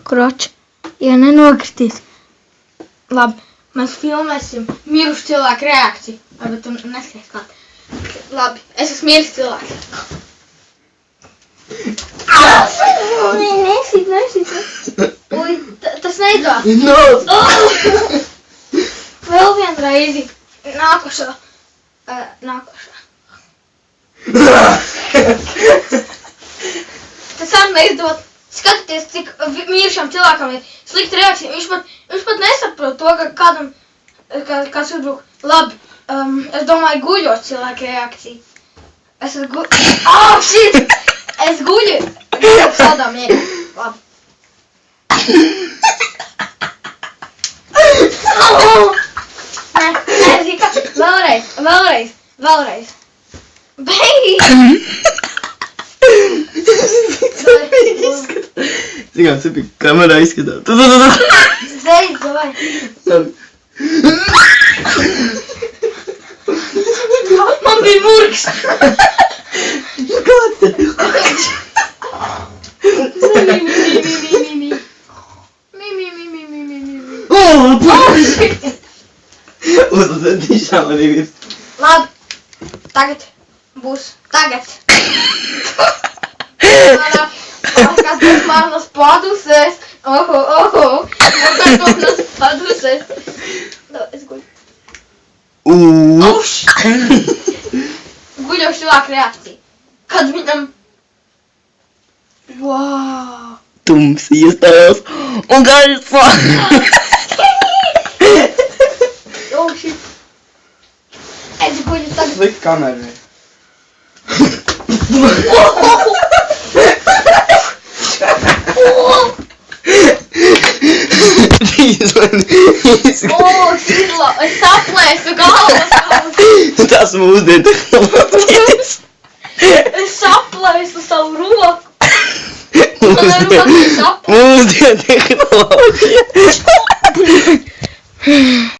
kroč, ja nenokritīs. Labi, mēs filmēsim mirušu cilvēku reakciju. Labi, tu neskaties klāt. Labi, es esmu miris cilvēks. Nesit. Ui, tas neizdās. No! Vēl vien reizi. Nākošā. Tas arī neizdot. Skatieties, cik mirušam cilvēkam ir slikta reakcija. Viņš pat nesaprot to, ka kādam, kāds uzbruk. Labi, es domāju guļot cilvēku reakciju. Es guļu. Oh, shit! Es guļu. Saldām iekā. Labi. Nē, zika. Vēlreiz. Beidz! Zinām, cik kamerā izskatās. Beidz, davai. Man bija murgs. Kāds te? Uzlūdzīšām arī virs. Labi, tagad būs. Kas būs manas paduses? Oho. Manas paduses. Es guļu. Guļošu cilvēku reakcija. Kad viņam... Wow! Tums iestājās un gaisā. Oh, shit. Es guļu tagad. Slikt kamerai. Oh, šitla, es saplēsu galvas. Tas mūsdien tehnoloģijas. Es saplēsu savu roku. Mūsdien tehnoloģijas.